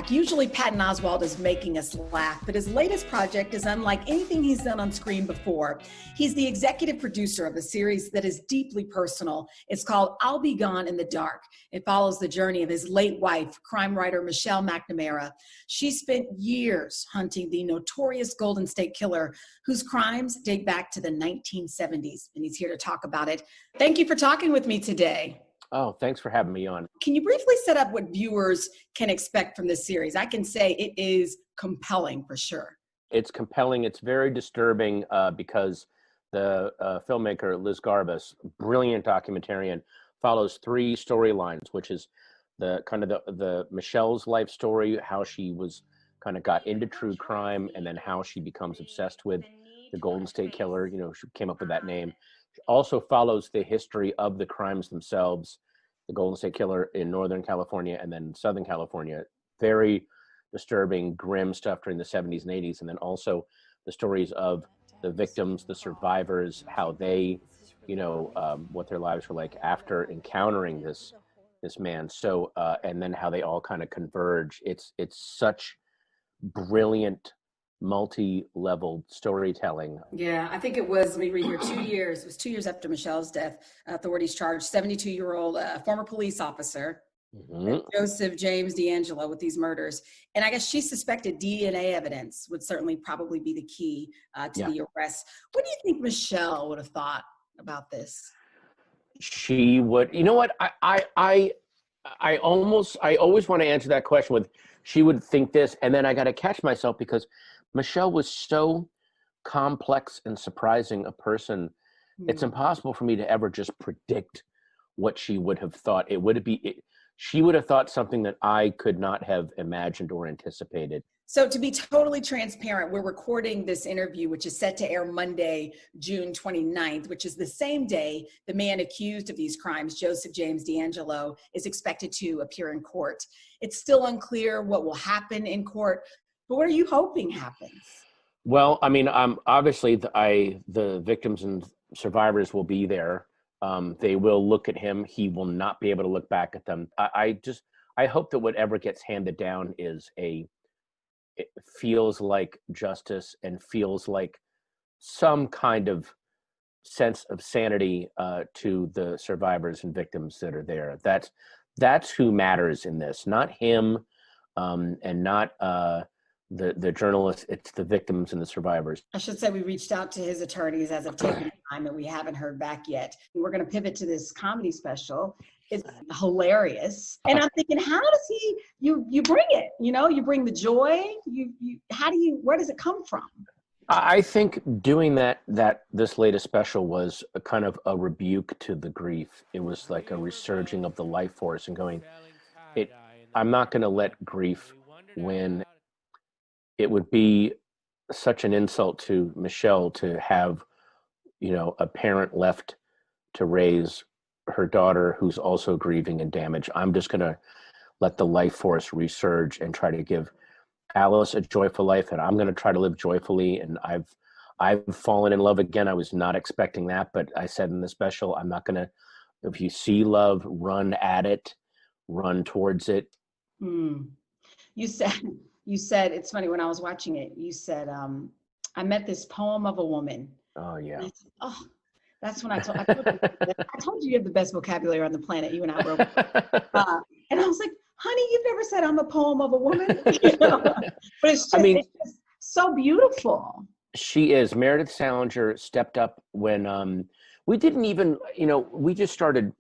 Usually Patton Oswalt is making us laugh, but his latest project is unlike anything he's done on screen before. He's the executive producer of a series that is deeply personal. It's called I'll Be Gone in the Dark. It follows the journey of his late wife, crime writer Michelle McNamara. She spent years hunting the notorious Golden State Killer, whose crimes date back to the 1970s, and he's here to talk about it. Thank you for talking with me today. Oh, thanks for having me on. Can you briefly set up what viewers can expect from this series? I can say it is compelling for sure. It's compelling. It's very disturbing because the filmmaker, Liz Garbus, brilliant documentarian, follows three storylines, which is the Michelle's life story, how she was kind of got into true crime, and then how she becomes obsessed with the Golden State Killer. You know, she came up with that name. Also follows the history of the crimes themselves, the Golden State Killer in Northern California and then Southern California. Very disturbing, grim stuff during the 70s and 80s. And then also the stories of the victims, the survivors, how they, what their lives were like after encountering this man. So, and then how they all kind of converge. It's such brilliant, multi-level storytelling. Yeah, I think it was, let me read here, 2 years. It was 2 years after Michelle's death. Authorities charged 72-year-old former police officer, Joseph James DAngelo, with these murders. And I guess she suspected DNA evidence would certainly probably be the key to the arrest. What do you think Michelle would have thought about this? She would, you know what? I always want to answer that question with, she would think this, and then I got to catch myself because Michelle was so complex and surprising a person. It's impossible for me to ever just predict what she would have thought. She would have thought something that I could not have imagined or anticipated. So to be totally transparent, we're recording this interview, which is set to air Monday, June 29th, which is the same day the man accused of these crimes, Joseph James DAngelo, is expected to appear in court. It's still unclear what will happen in court, but what are you hoping happens? Well, I mean, obviously the victims and survivors will be there. They will look at him. He will not be able to look back at them. I hope that whatever gets handed down it feels like justice and feels like some kind of sense of sanity to the survivors and victims that are there. That's who matters in this, not him and not the journalists. It's the victims and the survivors. I should say we reached out to his attorneys as of taking time, and we haven't heard back yet. We're going to pivot to this comedy special. It's hilarious. And I'm thinking, how does you bring it? You bring the joy. Where does it come from? I think doing this latest special was a kind of a rebuke to the grief. It was like a resurging of the life force and going, I'm not going to let grief win. It would be such an insult to Michelle to have, a parent left to raise her daughter who's also grieving and damaged. I'm just going to let the life force resurge and try to give Alice a joyful life, and I'm going to try to live joyfully. And I've fallen in love again. I was not expecting that, but I said in the special, I'm not going to, if you see love, run at it, run towards it. You said, it's funny, when I was watching it, you said, I met this poem of a woman. Oh, yeah. And I said, that's when I told you have the best vocabulary on the planet. You and I wrote. And I was like, honey, you've never said I'm a poem of a woman. But it's just so beautiful. She is. Meredith Salinger stepped up when we didn't even, we just started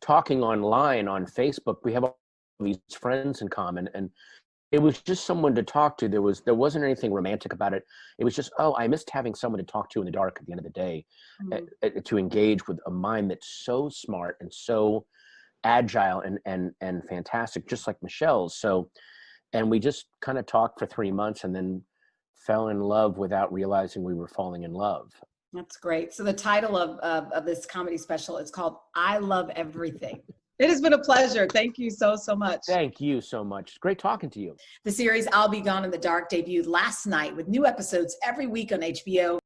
talking online on Facebook. We have all these friends in common, and it was just someone to talk to. There wasn't anything romantic about it. It was just, I missed having someone to talk to in the dark at the end of the day, to engage with a mind that's so smart and so agile and fantastic, just like Michelle's. So, and we just kind of talked for 3 months and then fell in love without realizing we were falling in love. That's great. So the title of this comedy special is called I Love Everything. It has been a pleasure. Thank you so much. Thank you so much. It's great talking to you. The series I'll Be Gone in the Dark debuted last night with new episodes every week on HBO.